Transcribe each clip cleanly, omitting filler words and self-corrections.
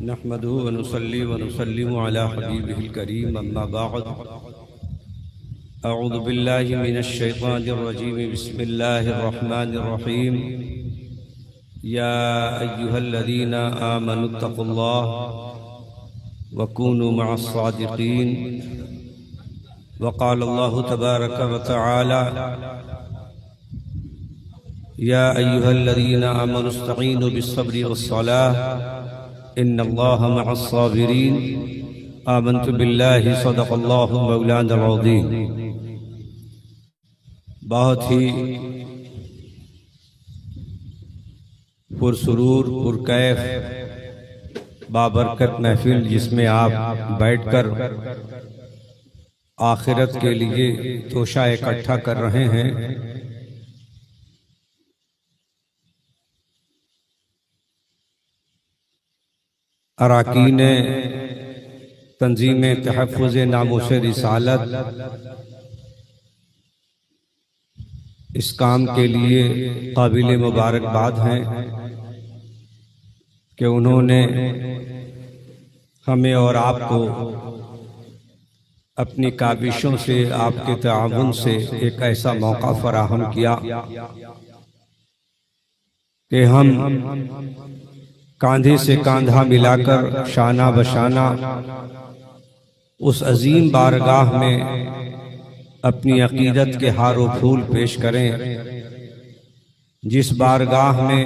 नहमदुहु व नुसल्ली व नुसल्लिमु अला हबीबिहिल करीम अम्मा बअद अऊज़ु बिल्लाहि मिनश शैतानिर रजीम बिस्मिल्लाहिर रहमानिर रहीम या अय्युहल्लज़ीना आमनुत्तक़ुल्लाह व कूनू मअस सादिक़ीन व क़ाला अल्लाहु तबारक व तआला या अय्युहल्लज़ीना आमनुस्तईनु बिस्सब्रि वस्सलाह इन्नल्लाहा मअस साबिरीन आमन्तु बिल्लाहि सदक़ल्लाहु मौलाना अज़ीम। बहुत ही पुरसुरूर पुरकैफ बाबरकत महफिल जिसमें आप बैठकर आखिरत के लिए तोशा इकट्ठा कर रहे हैं, अराकीन तंजीम तहफ़्फ़ुज़ नामूस रिसालत इस काम के लिए काबिल मुबारकबाद हैं कि उन्होंने हमें और आपको अपनी काबिशों से, आपके ताउन से एक ऐसा मौका फराहम किया कि हम कांधे से कांधा मिलाकर शाना बशाना उस अजीम बारगाह में अपनी अकीदत के हारो फूल पेश करें, जिस बारगाह में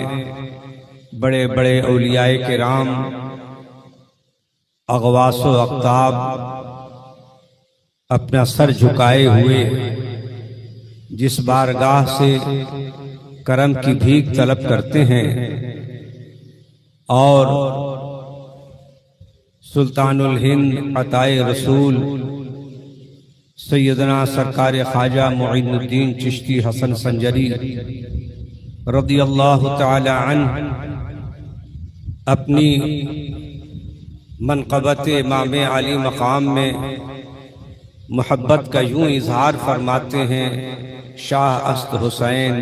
बड़े बड़े औलियाए किराम अगवासो अक्ताब अपना सर झुकाए हुए जिस बारगाह से करम की भीख तलब करते हैं और सुल्तानुल हिंद अताए रसूल सैयदना सरकार ख्वाजा मुईनुद्दीन चिश्ती हसन संजरी रदियल्लाहु ताला अन्हु अपनी मनक़बत इमाम आली मकाम में मोहब्बत का यूं इजहार फरमाते हैं, शाह अस्त हुसैन,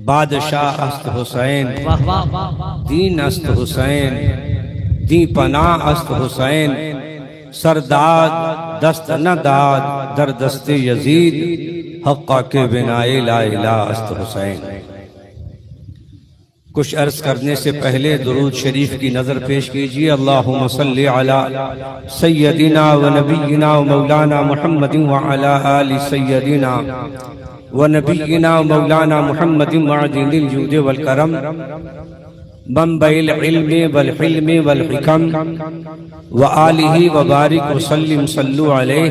बादशाह अस्त हुसैन, दीन अस्त हुसैन, दी पनाह अस्त हुसैन, सरदाद दस्त न दाद दर दस्ते यजीद हक़्क़ा के बिनाए ला इलाहा अस्त हुसैन। कुछ अर्ज करने से पहले दुरूद शरीफ की नजर पेश कीजिए। अल्लाहुम्मा सल्ली अला सय्यदिना व नबिय्यिना व मौलाना मुहम्मदिन व अला आलि सय्यदिना व नबिय्यिना मौलाना मुहम्मदिन मअदिनिल जूद वल करम मंबइल इल्म वल हिल्म वल हिकम व आलिहि व बारिक व सल्लिम सल्लु अलैहि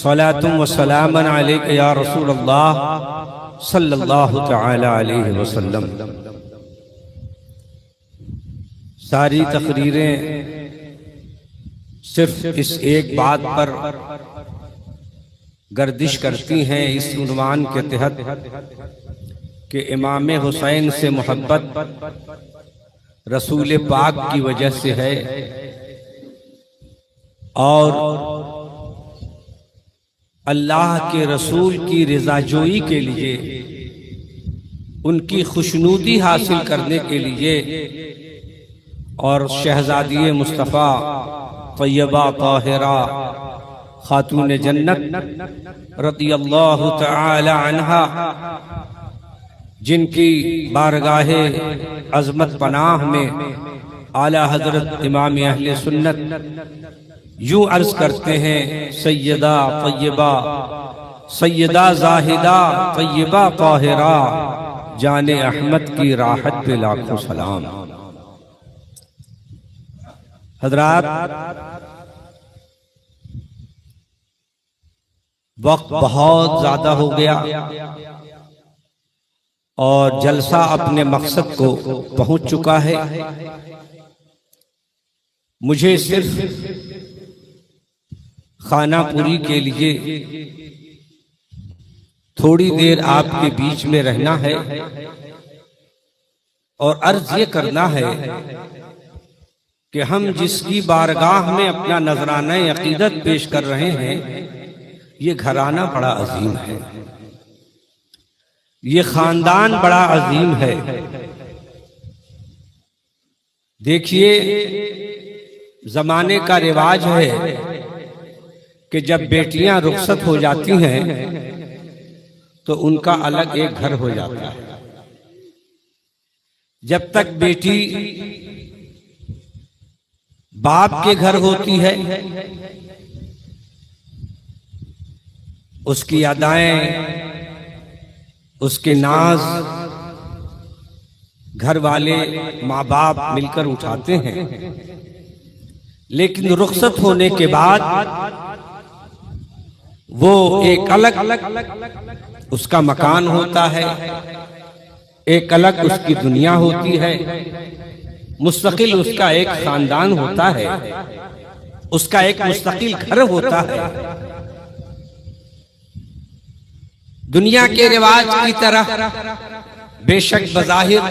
सलातुम व सलामन अलैका या रसूल अल्लाह सल्लल्लाहु तआला अलैहि वसल्लम। सारी तकरीरें सिर्फ इस एक बात पर गर्दिश करती हैं इस उन्वान के तहत कि इमाम हुसैन से मोहब्बत रसूल पाक की वजह से है और अल्लाह के रसूल की रिज़ाजोई के लिए, उनकी खुशनूदी हासिल करने के लिए और शहजादी मुस्तफ़ा तैयबा ताहिरा खातून जन्नत रदियल्लाहु तआला अन्हा, जिनकी बारगाहे अज़मत पनाह में आला हजरत इमाम अहले सुन्नत यूं अर्ज करते हैं, सैयदा तैयबा, सैयदा जाहिदा तैयबा ताहिरा, जाने अहमद की राहत पे लाखों सलाम। हजरात, वक्त बहुत ज्यादा हो गया और जलसा अपने मकसद को पहुंच चुका है। मुझे सिर्फ खानापुरी के लिए थोड़ी देर आपके बीच में रहना है और अर्ज ये करना है कि हम जिसकी बारगाह में अपना नजराना अकीदत पेश कर रहे हैं, ये घराना बड़ा अजीम है, ये खानदान बड़ा अजीम है। देखिए, जमाने का रिवाज है कि जब बेटियां रुखसत हो जाती हैं तो उनका अलग एक घर हो जाता है। जब तक बेटी बाप के घर होती है, उसकी अदाएं, उसके नाज घर वाले माँ बाप मिलकर उठाते हैं। लेकिन रुखसत होने के बाद वो एक अलग उसका मकान होता है, एक अलग उसकी दुनिया होती है, मुस्तकिल उसका एक खानदान होता है, उसका एक मुस्तकिल घर होता है। दुनिया के रिवाज की तरह बेशक बज़ाहिर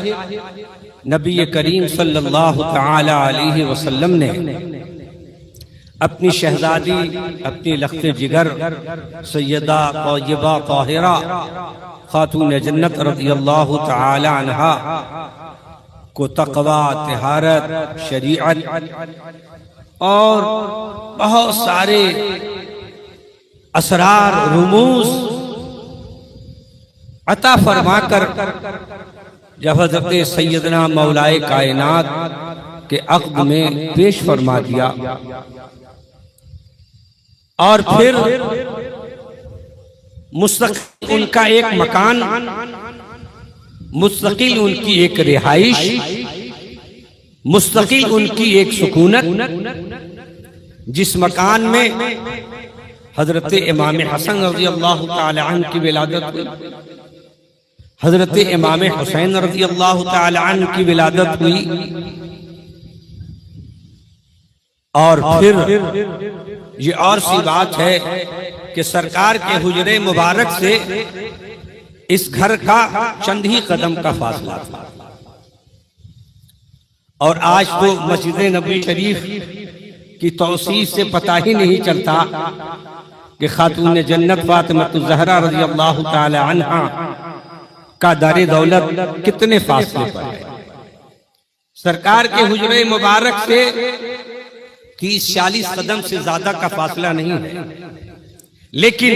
नबी करीम सल्लल्लाहु तआला अलैहि वसल्लम ने अपनी शहजादी, अपनी लख्त जिगर सैयदा तय्यबा ताहिरा खातून जन्नत रज़ियल्लाहु तआला अन्हा को तक़वा, तिहारत, शरीअत और बहुत सारे असरार, रुमूज़ अता फरमाकर जब हज़रत सैयदना मौलाए कायनात के अक़द में पेश फरमा दिया और फिर मुस्तक़िल उनका एक मकान, मुस्तक़िल उनकी एक रिहाइश, मुस्तक़िल उनकी एक सुकूनत, जिस मकान में हज़रत इमाम हसन रज़ियल्लाहु तआला अन्हु की विलादत हुई, हज़रत इमाम हुसैन रज़ियल्लाहु तआला अन्हु की विलादत हुई और फिर ये और सी बात है कि सरकार के हुजरे मुबारक से इस घर का चंद ही कदम का फासला था। और आज तो मस्जिद नबी शरीफ की तौसीफ से पता ही नहीं चलता कि खातून जन्नत फातिमा ज़हरा रज़ियल्लाहु तआला अन्हा का दारे दौलत कितने फासले पर है। सरकार के हुजरे मुबारक से 30-40 कदम से ज्यादा का फासला नहीं है। लेकिन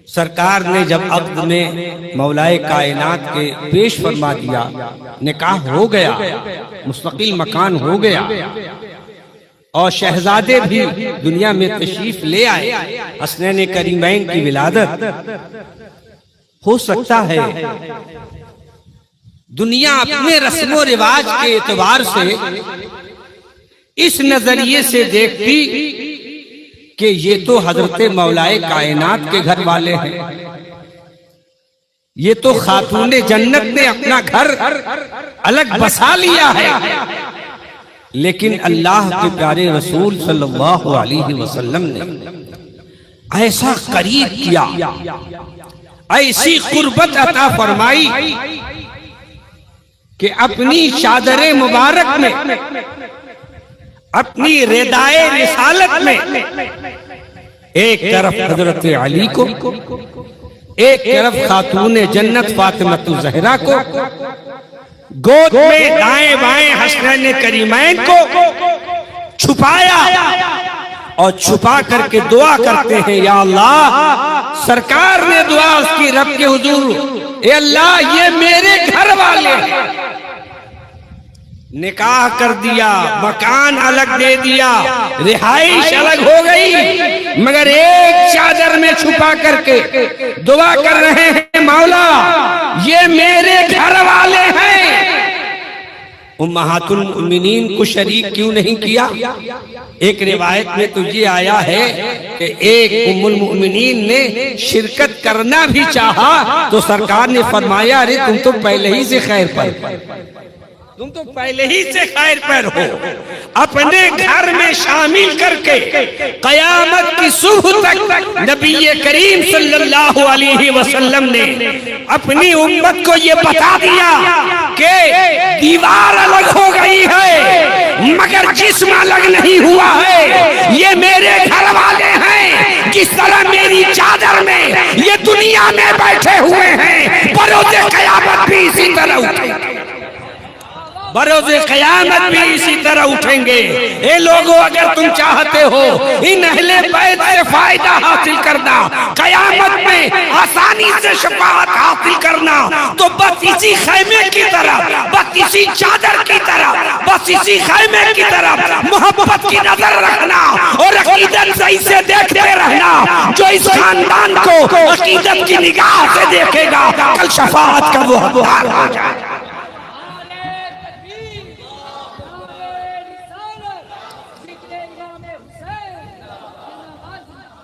सरकार ने जब अक़द में मौलाए कायनात के पेश फरमा दिया, निकाह हो गया, मुस्तकिल मकान हो गया और शहजादे भी दुनिया में तशरीफ ले आए, हसनैन करीमैन की विलादत हो सकता है दुनिया अपने रस्मो रिवाज के एतबार से इस नजरिए से देखती कि ये तो हजरत मौलाए कायनात के घर वाले हैं, ये तो खातूने जन्नत ने अपना घर अलग बसा लिया है। लेकिन अल्लाह के प्यारे रसूल सल्लल्लाहु अलैहि वसल्लम ने ऐसा करीब किया, ऐसी कुर्बत अता फरमाई कि अपनी चादरे मुबारक में, अपनी रिदाए रिसालत में एक तरफ हजरत अली को, एक तरफ खातून जन्नत फातिमा ज़हरा को, गोद में दाएं बाएं हसनैन करीमैन को छुपाया और छुपा करके दुआ करते हैं, या अल्लाह, सरकार ने दुआ उसकी रब के हुजूर, ए अल्लाह ये मेरे घर वाले हैं। निकाह कर दिया, मकान अलग दे दिया, रिहाइश अलग हो गई, मगर एक चादर में छुपा करके दुआ कर रहे हैं, मौला ये मेरे घर वाले हैं। उम्महातुल मोमिनीन को शरीक क्यों नहीं किया? एक रिवायत में तो ये आया है कि एक उम्मुल मोमिनीन ने शिरकत करना भी चाहा तो सरकार ने फरमाया, अरे तुम तो पहले ही से खैर पर, तुम तो पहले ही से खैर पर हो। अपने घर में शामिल करके कयामत की सुबह तक नबी करीम सल्लल्लाहु अलैहि वसल्लम ने अपनी उम्मत को ये बता दिया कि दीवार अलग हो गई है मगर जिस्म अलग नहीं हुआ है। ये मेरे घर वाले हैं, जिस तरह मेरी चादर में ये दुनिया में बैठे हुए हैं, बरोज़े क़यामत भी इसी तरह उठेंगे। बरोज़े क़यामत भी इसी तरह उठेंगे। ए लोगों, अगर तुम चाहते हो इन अहले बैत से फायदा हासिल करना, क़यामत में आसानी से शफाअत हासिल करना, तो बस इसी खैमे की तरफ, बस इसी चादर की तरफ, बस इसी खैमे की तरफ मोहब्बत की नजर रखना और अकीदत से इसे देखते रहना। जो इस खानदान को अकीदत की निगाह से देखेगा, कल शफाअत का वो हकदार हो जाएगा।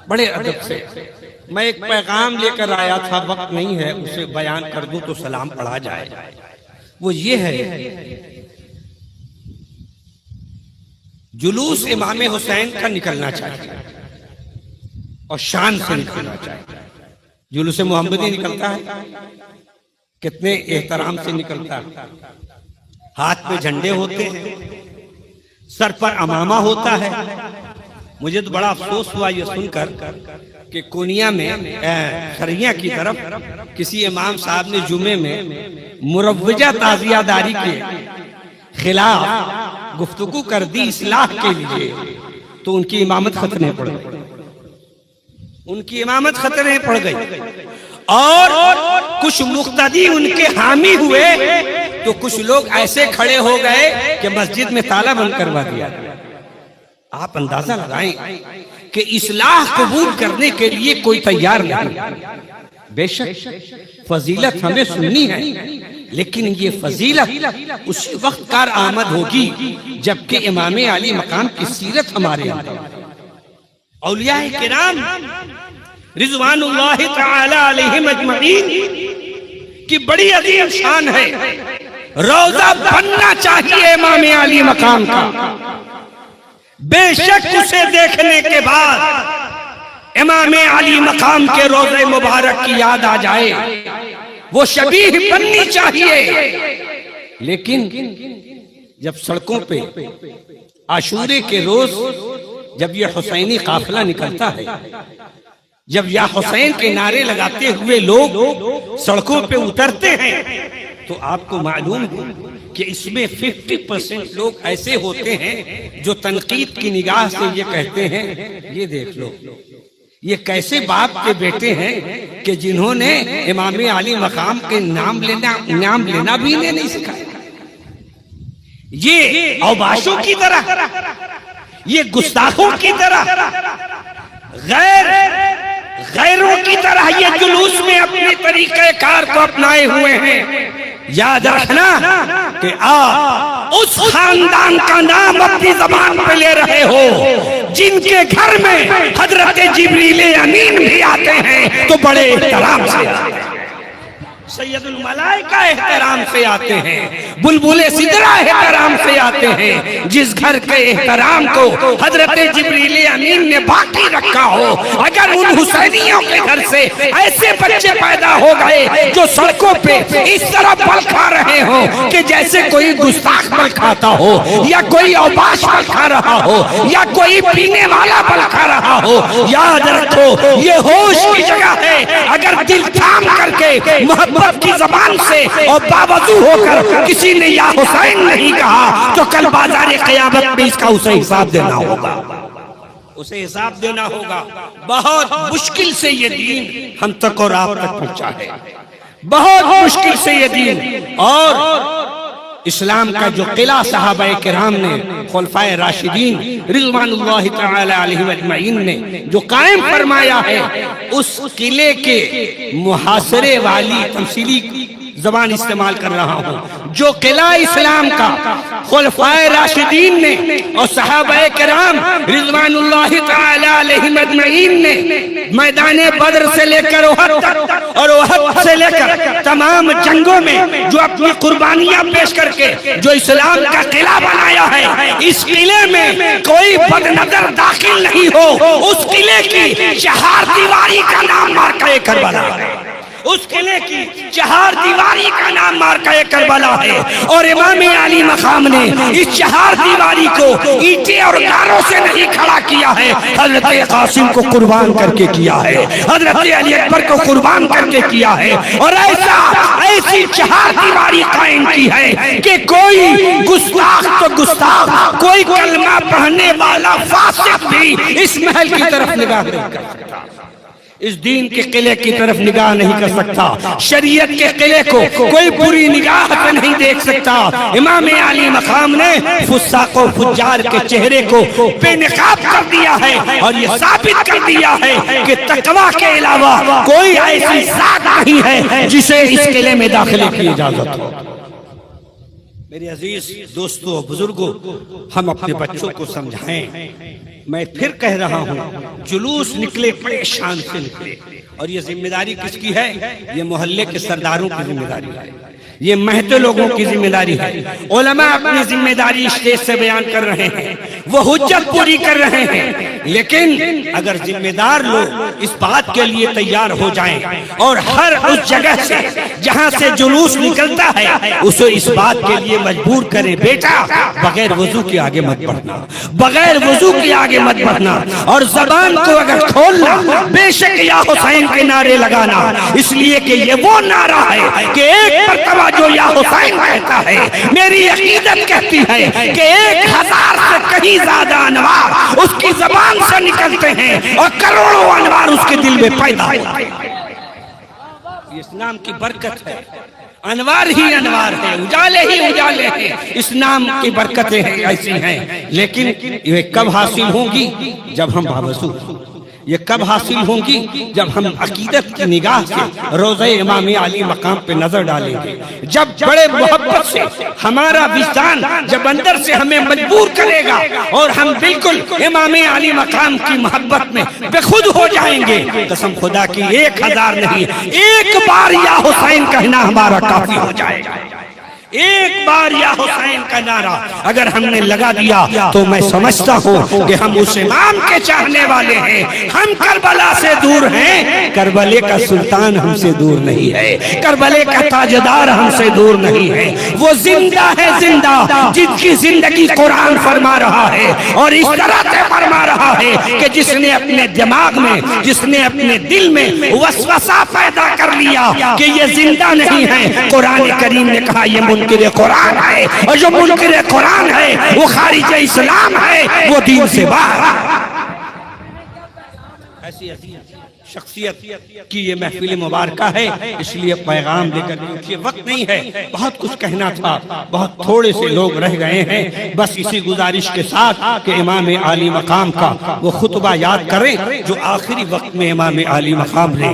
बड़े अदब से मैं एक पैगाम लेकर आया था, वक्त नहीं है उसे बयान कर दूं तो सलाम पढ़ा जाए। वो ये है, जुलूस इमाम हुसैन का निकलना चाहिए और शान से निकलना चाहिए। जुलूस मोहम्मदी निकलता है, कितने एहतराम से निकलता है। हाथ में झंडे होते हैं, सर पर अमामा होता है। मुझे तो बड़ा अफसोस हुआ ये सुनकर कि कोनिया में सरिया की तरफ किसी इमाम साहब ने जुमे में मुरव्वजा ताजियादारी के खिलाफ गुफ्तगू कर दी इस्लाह के लिए, तो उनकी इमामत खतरे पड़ गई, उनकी इमामत खतरे पड़ गई। और कुछ मुक्तदी उनके हामी हुए तो कुछ लोग ऐसे खड़े हो गए कि मस्जिद में ताला बंद करवा दिया। आप अंदाजा लगाएं कि इस्लाह कबूल करने के लिए कोई तैयार नहीं। बेशक फजीलत हमें सुननी है, लेकिन ये फजीलत उसी वक्त कार आमद होगी जबकि इमाम अली मकाम की सीरत हमारे औलिया किराम रिज़वानुल्लाहि तआला अलैहिम अजमईन की बड़ी अजीम शान है। रोजा बनना चाहिए इमाम अली मकाम का। बेशक उसे देखने के बाद इमाम अली मकाम के रोज़े मुबारक की याद आ जाए, वो शबीह बननी चाहिए। लेकिन जब सड़कों पे आशूरे के रोज जब ये हुसैनी काफिला निकलता है, जब या हुसैन के नारे लगाते हुए लोग सड़कों पे उतरते हैं, तो आपको मालूम है कि इसमें 50% लोग ऐसे होते हैं जो तनकीद की निगाह से ये कहते हैं, ये देख लो ये कैसे बाप के बेटे हैं कि जिन्होंने इमाम अली मकाम के नाम लेना भी इन्हें नहीं सिखाया। ये औबाशों की तरह, ये गुस्ताखों की तरह, गैरों की तरह ये जुलूस में अपने तरीके कार को अपनाए हुए हैं। याद रखना कि आप उस खानदान का नाम अपनी जबान पे ले रहे हो जिनके घर में हजरत जिब्रील अमीन भी आते हैं तो बड़े एहतराम से आते हैं, सैयदुल मलाइका एहतराम से आते हैं, बुलबुले सिदरा एहतराम से आते हैं। जिस घर के एहतराम को हजरत जिब्रील अमीन ने बाकी रखा हो, अगर उन हुसैनियों के घर से ऐसे बच्चे पैदा हो गए जो सड़कों पे इस तरह बल खा रहे हो कि जैसे कोई गुस्ताख बल खाता हो, या कोई औबाश बल खा रहा हो, या कोई पीने वाला बल खा रहा हो, याद रखो ये होश की जगह है। अगर दिल थाम करके मोहब्बत की जबान से और बावजू होकर किसी ने या हुसैन नहीं कहा, तो कल बाजार क़यामत में इसका उसे हिसाब देना होगा, उसे हिसाब देना होगा। बहुत मुश्किल से ये दीन हम तक और आप तक पहुंचा है, बहुत मुश्किल से ये दीन। और इस्लाम का जो किला सहाबाए किराम ने, खुलफाए राशिदीन रिज़वानुल्लाहि तआला अलैहिम अजमईन ने जो कायम फरमाया है, उस किले के मुहासरे वाली तमसीली जबान इस्तेमाल कर रहा हूँ। जो किला इस्लाम का खुलफाए राशिदीन ने और सहाबाए किराम रिज़वानुल्लाहि तआला अलैहिम अजमईन ने मैदाने बद्र से लेकर ओहद तक और ओहद से लेकर तमाम जंगों में जो अपनी कुर्बानियां पेश करके जो इस्लाम का किला बनाया है, इस किले में कोई बदनजर दाखिल नहीं हो। उस किले की चार दीवारी का नाम मार्का करबला है। उस किले की चहार दीवारी का नाम मार्का करबला है। और इमाम अली मकाम ने इस चहार दीवारी को ईंटें और गारों से नहीं खड़ा किया है, हजरत कासिम को कुर्बान करके किया है, हजरत अली अकबर को कुर्बान करके किया है। और ऐसी चहार दीवारी कायम की है कि कोई गुस्ताख तो गुस्ताख, कोई कलमा पढ़ने वाला फासिक भी इस महल की तरफ निगाह नहीं कर सकता, इस दीन के किले की तरफ निगाह नहीं कर सकता, शरीयत के किले को कोई बुरी निगाह से नहीं देख सकता। इमाम अली मकाम ने फुस्साक और फुज्जार के चेहरे को बेनकाब कर दिया है और ये साबित कर दिया है कि तकवा के अलावा कोई ऐसी जात नहीं है जिसे इस किले में दाखिले की इजाजत हो। मेरे अजीज दोस्तों बुजुर्गों, हम अपने बच्चों को समझाएं। मैं फिर कह रहा हूँ, जुलूस निकले बड़े शान से निकले, और ये जिम्मेदारी किसकी है? ये मोहल्ले के सरदारों की जिम्मेदारी है, ये महते लोगों की जिम्मेदारी है। उलमा अपनी जिम्मेदारी स्टेज से बयान कर रहे हैं, वो हुज्जत पूरी कर रहे हैं, लेकिन अगर जिम्मेदार लोग इस बात के लिए तैयार हो जाएं और हर उस जगह से जहां से जुलूस निकलता है उसे इस बात के लिए मजबूर करें, बेटा बगैर वजू के आगे मत बढ़ना, बगैर वजू के आगे मत बढ़ना, और जबान को अगर खोलना बेशक या हुसैन के नारे लगाना, इसलिए कि ये वो नारा है कि एक मर्तबा जो या हुसैन कहता है, मेरी अकीदत कहती है कि 1000 से कहीं ज्यादा अनवार उसकी जबान से निकलते हैं और करोड़ों अनवार उसके दिल में पैदा होते हैं। इस्लाम की बरकत है, अनवार ही अनवार है, उजाले ही उजाले हैं, इस्लाम की बरकतें हैं, ऐसी हैं। लेकिन ये कब हासिल होंगी? जब हम बावजूद, ये कब हासिल होंगी? जब हम अकीदत की निगाह से रोज़े इमाम अली मकाम पे नजर डालेंगे, जब बड़े मोहब्बत से हमारा विजदान जब अंदर से हमें मजबूर करेगा और हम बिल्कुल इमाम अली मकाम की मोहब्बत में बेखुद हो जाएंगे। कसम खुदा की 1000 नहीं, एक बार या हुसैन कहना हमारा काफी हो जाएगा। एक बार या हुसैन का नारा अगर हमने लगा दिया तो मैं समझता हूँ कि हम उस इमाम के चाहने वाले हैं। हम करबला से दूर हैं, करबले का सुल्तान हमसे दूर नहीं है, करबले का ताजदार हमसे दूर नहीं है। वो जिंदा है, जिंदा, जिसकी जिंदगी कुरान फरमा रहा है, और इस तरह से फरमा रहा है कि जिसने अपने दिमाग में, जिसने अपने दिल में वसवसा पैदा कर लिया कि ये जिंदा नहीं है, कुरान करीम ने कहा ये मुनकिर कुरान है, और जो मुनकिर कुरान है वो खारिज इस्लाम है, वो दीन से बाहर। ऐसी शख्सियत की ये महफिल मुबारका है, इसलिए पैगाम देकर के वक्त नहीं है, बहुत कुछ कहना था, बहुत थोड़े से लोग रह गए हैं। बस इसी गुजारिश के साथ कि इमाम अली मकाम का वो खुतबा याद करें जो आखिरी वक्त में इमाम अली मकाम ने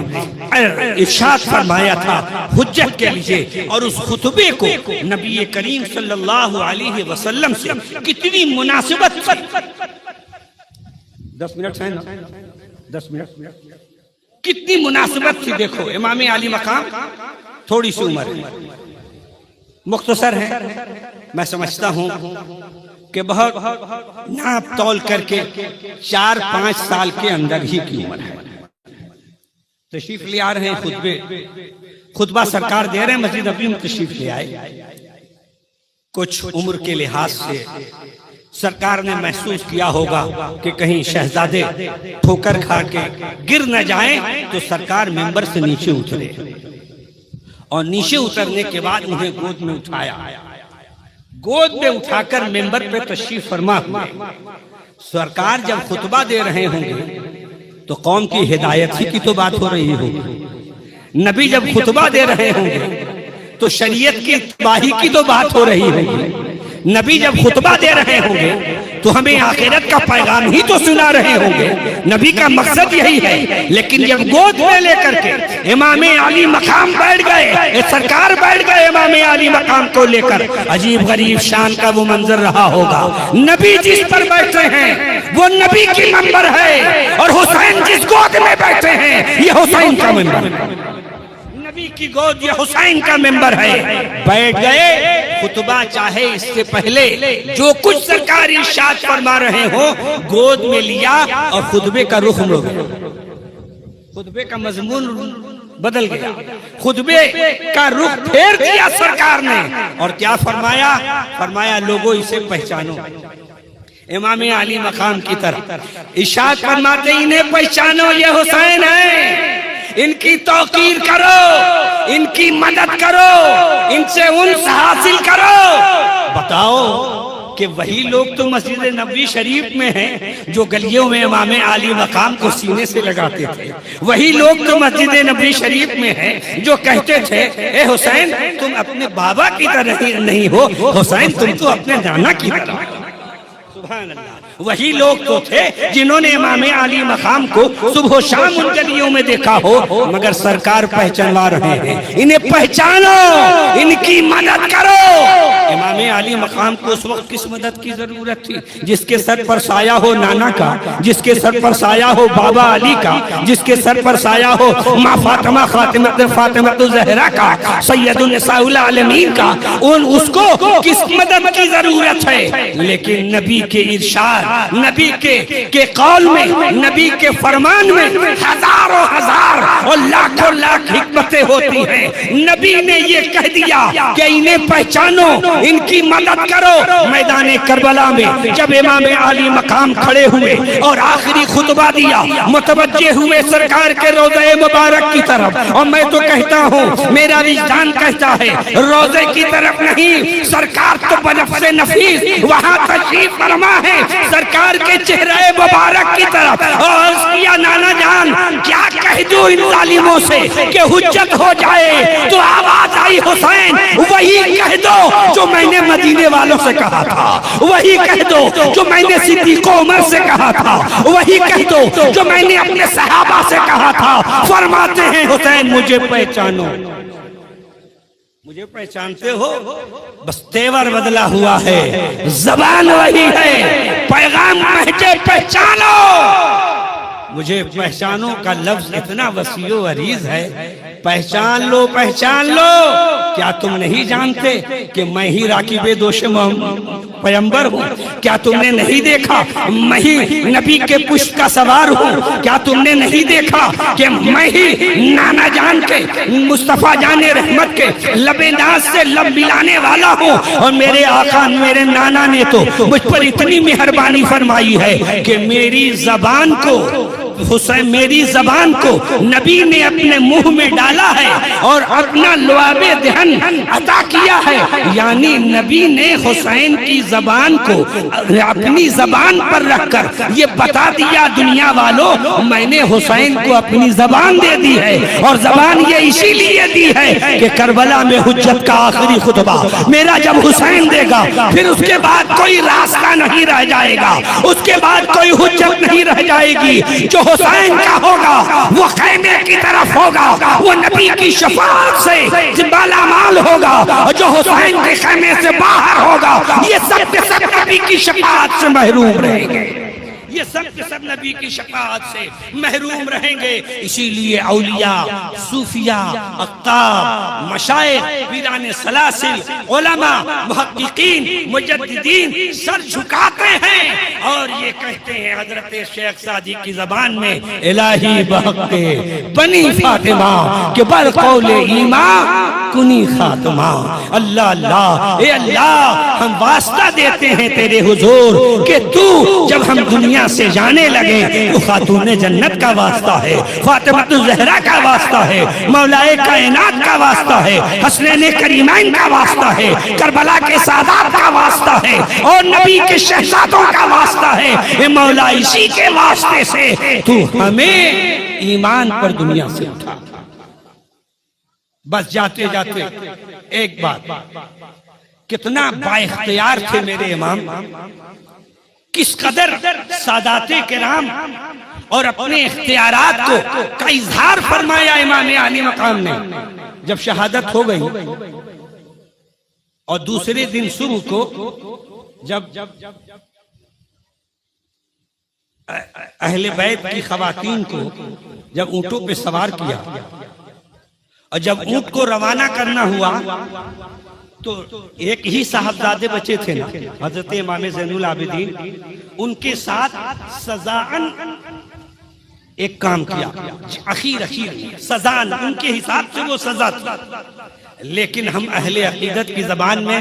इरशाद फरमाया था हुज्जत के लिए, और उस खुतबे को नबी करीम सल्लल्लाहु अलैहि वसल्लम से कितनी मुनासिबत। 10 मिनट है ना, 10 मिनट कितनी मुनासिबत थी। देखो इमाम अली मकाम थोड़ी सी उम्र है, मुख्तसर है, मैं समझता हूँ कि बहुत नाप तौल करके 4-5 साल के अंदर ही की उम्र है। तशरीफ ले आ रहे हैं, खुतबा सरकार दे रहे हैं, मस्जिद नबी में तशरीफ ले आए। कुछ उम्र के लिहाज से सरकार ने महसूस किया होगा कि कहीं शहजादे ठोकर खा के गिर न जाएं, तो सरकार मेंबर से नीचे उतरे, और नीचे उतरने के बाद उन्हें गोद में उठाया, गोद में उठाकर मेंबर पे तशरीफ फरमा हुए। सरकार जब खुतबा दे रहे होंगे तो कौम की हिदायत ही की तो बात हो रही होगी, नबी जब खुतबा दे रहे होंगे तो शरीयत की इत्तबाही की तो बात हो रही होगी, नबी जब खुतबा दे रहे होंगे तो हमें आखिरत का पैगाम ही तो सुना रहे होंगे, नबी का मकसद यही है। लेकिन जब गोद में लेकर के इमाम अली मकाम बैठ गए, सरकार बैठ गए इमाम अली मकाम को लेकर, अजीब गरीब शान का वो मंजर रहा होगा। नबी जिस पर बैठे हैं वो नबी की मंबर है, और हुसैन जिस गोद में बैठे हैं ये हुसैन का मंबर है, नबी की गोद ये हुसैन का मेंबर है। बैठ गए, खुतबा चाहे इससे पहले जो कुछ सरकार इरशाद फरमा रहे हो गोद में लिया, और खुतबे का रुख मोड़, खुतबे का मजमून बदल गया। खुतबे का रुख फेर दिया सरकार ने और क्या फरमाया? फरमाया लोगों इसे पहचानो, इमाम अली मकाम की तरफ इरशाद फरमाते इन्हें पहचानो, ये हुसैन है, इनकी तौकीर करो, इनकी मदद करो, इनसे उन्स हासिल करो। बताओ कि वही लोग तो मस्जिद नबवी शरीफ में हैं जो गलियों में इमाम अली मकाम को सीने से लगाते थे। वही लोग तो मस्जिद नबवी शरीफ में हैं जो कहते थे ए हुसैन तुम अपने बाबा की तरह नहीं हो, हुसैन तुम तो अपने नाना की तरह हो। सुभान अल्लाह। वही लोग तो थे जिन्होंने इमाम अली मकाम को सुबह शाम उन गलियों में देखा हो, मगर सरकार पहचानवा रहे हैं इन्हें पहचानो, इनकी मदद करो। इमाम अली मकाम को उस वक्त किस मदद की जरूरत थी? जिसके सर पर साया हो नाना का, जिसके सर पर साया हो बाबा अली का, जिसके सर पर साया हो माँ फातिमा फातिमा ज़हरा का, सैयदुन निसाउल आलमीन का, उसको किस मदद की जरूरत है? लेकिन नबी के इरशाद, नबी के कौल में, नबी के फरमान में हजारों हजार और लाखों लाख हिकमतें होती हैं। नबी ने ये कह दिया कि इन्हें पहचानो, इनकी मदद करो। मैदान करबला में जब इमाम अली मकाम खड़े हुए और आखिरी खुतबा दिया, मुतवज्जे हुए सरकार के रोज़े मुबारक की तरफ, और मैं तो कहता हूँ, मेरा विजदान कहता है रोज़े की तरफ नहीं, सरकार तो बनफ्से नफीस वहाँ तशरीफ फरमा है, सरकार के चेहरे मुबारक की तरफ। और किया नाना जान क्या कह दूं इन जालिमों से कि हुज्जत हो जाए? तो आवाज आई हुसैन वही कह दो जो मैंने मदीने वालों से कहा था, वही कह दो जो मैंने सिद्दीक़ उमर से कहा था, वही कह दो जो मैंने अपने सहाबा से कहा था। फरमाते हैं हुसैन मुझे पहचानो, मुझे पहचानते हो? बस तेवर बदला हुआ है, जबान वही है, पैगाम पहचानो। मुझे पहचानो का लफ्ज इतना वसीओ अरीज है, पहचान लो पहचान लो। क्या तुम नहीं जानते कि मैं ही राकिबे दोष पैगंबर हूँ? क्या तुमने नहीं देखा मैं ही नबी के पुष्प का सवार हूँ? क्या तुमने नहीं देखा कि मैं ही नाना जान के, मुस्तफा जाने रहमत के लबे नाज से लब मिलाने वाला हूँ? और मेरे आका मेरे नाना ने तो मुझ पर इतनी मेहरबानी फरमाई है कि मेरी जबान को हुसैन, मेरी जबान को नबी ने अपने मुंह में डाला है और अपना लुआबे दहन अता किया है। यानी नबी ने हुसैन की जबान को अपनी जबान पर रखकर ये बता दिया दुनिया वालों, मैंने हुसैन को अपनी जबान दे दी है। और जबान ये इसीलिए दी है कि करबला में हुज्जत का आखिरी खुतबा मेरा जब हुसैन देगा, फिर उसके बाद कोई रास्ता नहीं रह जाएगा, उसके बाद कोई हुज्जत नहीं रह जाएगी। जो हुसैन का होगा वो खैमे की तरफ होगा, वो नबी की शफाअत से बालामाल होगा। और जो हुसैन के खैमे से बाहर होगा ये सब के सब नबी की शफाअत से महरूम रहेंगे, ये सब के सब नबी की शफाअत से महरूम रहेंगे। इसीलिए औलिया, सूफिया, अक्ताब, मशाइख, वीरान सलासिल, उलमा, मुहक्किकीन, मुजद्दिदीन सर झुकाते हैं और ये कहते हैं हजरत शेख सादी की जबान में, इलाही बहक़े बनी फातिमा के बल कौले ईमा कुनी खातिमा। अल्लाह अल्लाह, ए अल्लाह, हम वास्ता देते हैं तेरे हुजूर कि तू जब हम दुनिया से जाने लगे तो खातून जन्नत का वास्ता है, फातिमा ज़हरा का वास्ता है, मौलाए कायनात का वास्ता है, हसनैन करीमैन का वास्ता है, करबला के सादात का वास्ता है और नबी के शहजादों का वास्ता है। मौला इसी के वास्ते से तू हमें ईमान पर दुनिया से उठा। बस जाते जाते एक बात, कितना बाइख्तियार थे मेरे इमाम, किस कदर सादाते किराम और अपने इख्तियारात को का इजहार फरमाया इमाम अली मकाम ने। जब शहादत हो गई और दूसरे दिन सुबह को जब अहले बैत की खवातीन को जब ऊंटों पे सवार किया और जब ऊंट को रवाना करना हुआ तो एक ही साहबजादे बचे थे ना, हजरत इमाम ज़ैनुल आबिदीन, उनके साथ सजाअन एक काम किया, अखीर सजा उनके हिसाब से वो सजा थी, लेकिन हम अहले अकीदत की जबान में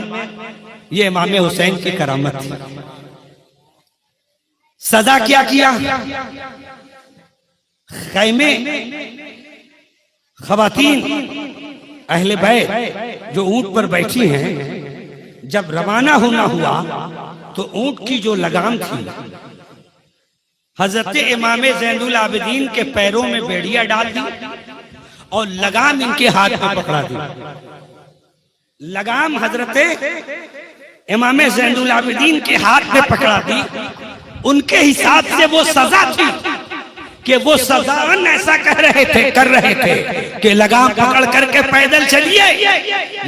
ये इमाम हुसैन की करामत थी। सजा क्या किया? खैमे खवातीन अहले बैत जो ऊंट पर बैठी हैं, जब रवाना होना हुआ तो ऊंट की जो लगाम थी हजरत इमाम ज़ैनुल आबिदीन के पैरों में बेड़िया डाल दी और लगाम इनके हाथ में पकड़ा दी। लगाम हजरत इमाम ज़ैनुल आबिदीन के हाथ में पकड़ा दी। उनके हिसाब से वो सजा थी कि वो सजावन ऐसा कर रहे थे कि लगाम पकड़ करके पैदल चलिए,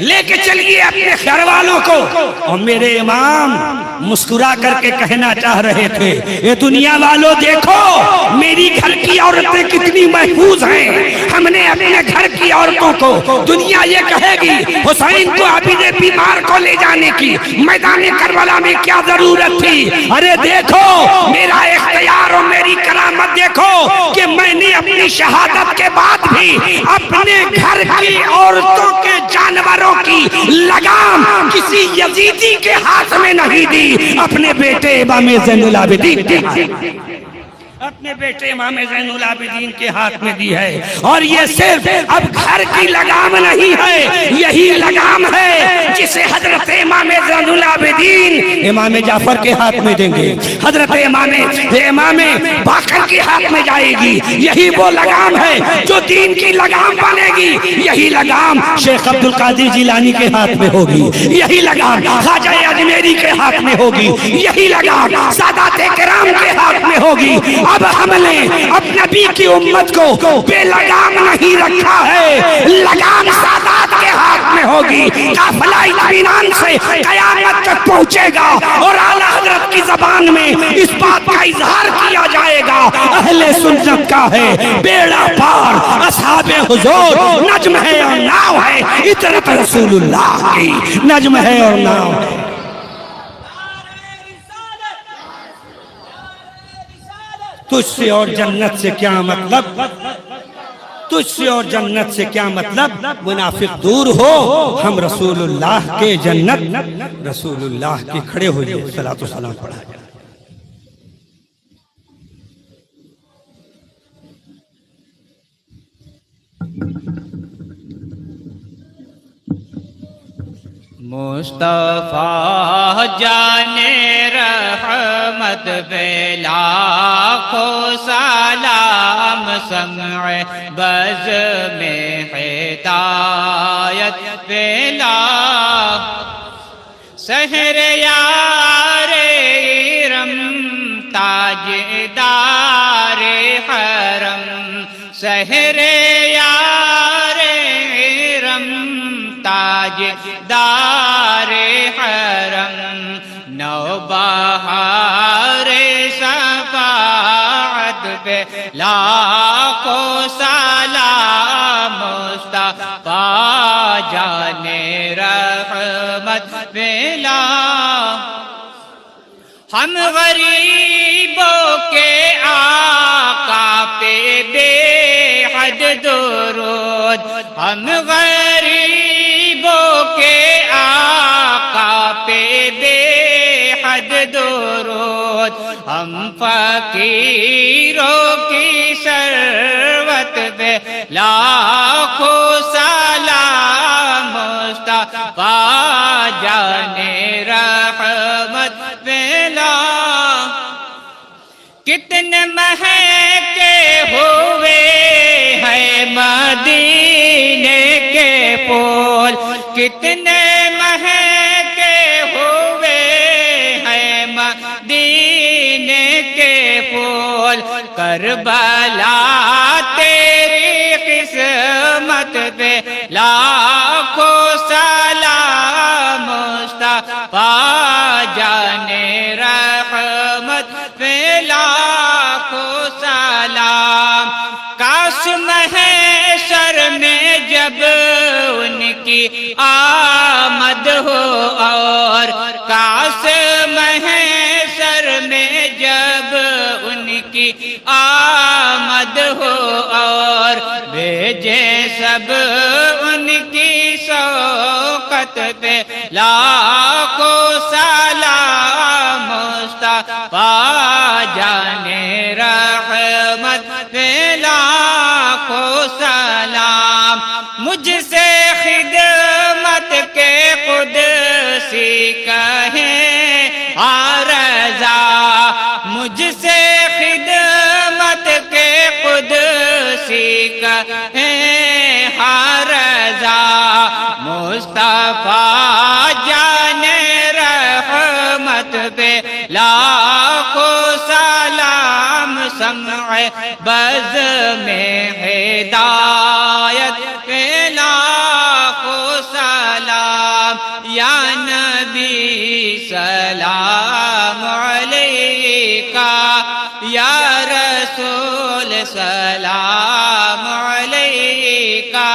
लेके चलिए अपने घर वालों को। और मेरे इमाम मुस्कुरा करके कहना चाह रहे थे, ये दुनिया वालों देखो मेरी घर की औरतें कितनी महफूज हैं, हमने अपने घर की औरतों को, दुनिया ये कहेगी हुसैन को आबिद बीमार को ले जाने की मैदान करबला में क्या जरूरत थी। अरे देखो मेरा इख्तियार और मेरी करामत देखो कि मैंने अपनी शहादत के बाद भी अपने घर की औरतों के जानवरों की लगाम किसी यजीदी के हाथ में नहीं दी, अपने बेटे इमाम ज़ैनुल आबिदीन के अपने बेटे इमाम ज़ैनुल आबिदीन के हाथ में दी है। और ये सिर्फ अब घर की लगाम नहीं है, यही लगाम है जिसे हजरत इमाम ज़ैनुल आबिदीन इमाम जाफर के हाथ में देंगे, हजरत इमाम बाकर के हाथ में जाएगी। यही वो लगाम है जो दीन की लगाम बनेगी। यही लगाम शेख अब्दुल कादिर जिलानी के हाथ में होगी, यही लगाम ख्वाजा अजमेरी के हाथ में होगी, यही लगाम सादात किराम के हाथ में होगी। अब हमने अब नबी की उम्मत को बेलगाम नहीं रखा है, लगाम सादात के हाथ में होगी। काफिला इत्मीनान से कयामत तक पहुंचेगा और आला हजरत की जबान में इस बात का इजहार किया जाएगा, अहले सुन्नत का है बेड़ा पार, असहाबे हुजूर नज्म है और नाव है, इतरत रसूलुल्लाह की नज्म है और नाव है। तुझसे और जन्नत से क्या मतलब, तुझसे और जन्नत से क्या मतलब, मुनाफिक दूर हो, हम रसूलुल्लाह के जन्नत रसूलुल्लाह के खड़े हो जाए। सलातो सलाम पढ़ा जाए। मुस्तफा जाने रहमत बेला को सलाम संग बज में हिदायत बेला सहर यारे इरम ताजदारे हरम सहर यारे इरम ताजदारे हरम नौबहारे शफाअत पे लाखों सलाम मुस्तफा जाने रहमत बेला। हम गरीबों के आका पे बेहद दुरूद, हम गरीबों के आका पे बेहद दुरूद, हम फकीरों की शरवत पे लाखों सलाम मुस्तफा जाने रहमत बेला। कितने महके हुए हैं मदीने के फूल, कितने महके हुए हैं मदीने के फूल, करबला तेरी किस्मत पे लाखों सलाम मुस्तफा जाने रहमत पे लाखों सलाम। काश महशर में जब उनकी आमद हो, और काश महशर में जब उनकी आमद याद हो और भेजे सब उनकी शौकत पे लाखों सलाम मुस्तफा जाने रहमत पे लाखों सलाम। मुझसे खिदमत के कुदसी कहें आरज़ा, मुझसे खिदमत के कुदसी कहें आरज़ा। मुस्तफा जाने रहमत पे लाखों सलाम। समए बज़ में हिदायत पे लाखों सलाम। या नबी सलाम अलैका, या रसूल सलाम अलैका,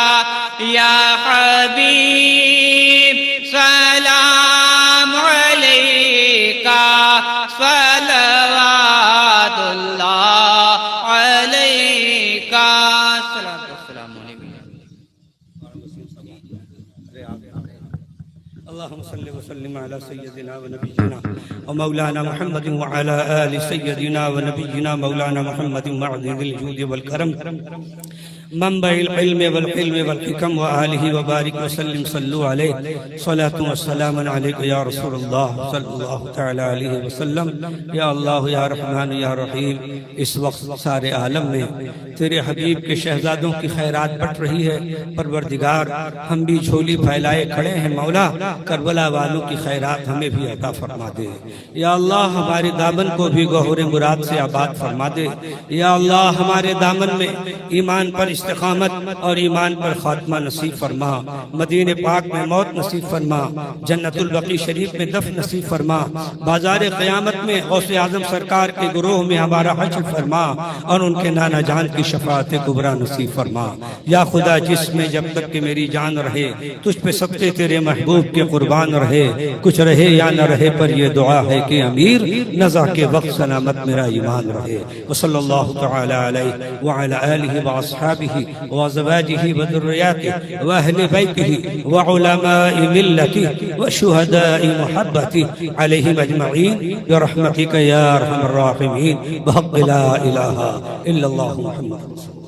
या हबीब सलाम अलैका। सलवातुल्लाह अलैका। सलाम अलैका। अल्लाहुम्मा सल्लि व सल्लिम अला सय्यदिना व नबिय्यिना व मौलाना मुहम्मदिन व अला आलि सय्यदिना व नबिय्यिना मौलाना मुहम्मदिन मअदिल जूद वल करम मंबइल इल्म वल हिल्म वल हिकम व आलिहि व बारिक व सल्लिम सल्लु अलैहि सलातु व सलाम अलैका या रसूलल्लाह सल्लल्लाहु तआला अलैहि वसल्लम। या अल्लाह या रहमान या रहीम, इस वक्त सारे आलम में तेरे हबीब के शहजादों की खैरात बढ़ रही है। परवरदिगार, हम भी झोली फैलाए खड़े हैं मौला, करबला वालों की खैरात हमें भी अता फरमा दे। या अल्लाह, हमारे दामन को भी गौहर मुराद से आबाद फरमा दे। या अल्लाह, हमारे दामन में ईमान पर इस्तिकामत और ईमान पर खात्मा नसीब फरमा। मदीने पाक में मौत नसीब फरमा। जन्नतुल बकी शरीफ में दफ नसीब फरमा। बाजार क़यामत में गौसे आज़म सरकार के गुरोह में हमारा हश्र फरमा और उनके नाना जान की शफाअत कुबरा नसीब फरमा। या खुदा, जिसमें जब तक कि मेरी जान रहे तुझ पे सबसे तेरे महबूब के कुर्बान रहे, कुछ रहे या न रहे पर ये दुआ है कि अमीर नज़ा के वक्त सलामत मेरा ईमान रहे। वसल्लल्लाहु तआला अलैहि व अला आलिहि व अस्हाबिहि व अज़वाजिहि व ज़ुर्रिय्यतिहि व अहले बैतिहि व उलमाए मिल्लतिहि व शुहदाए मुहब्बतिहि अलैहिम अजमईन बिरहमतिका या अरहमर राहिमीन। बहक़्क़ि ला इलाहा इल्लल्लाहु मुहम्मदुर रसूलुल्लाह।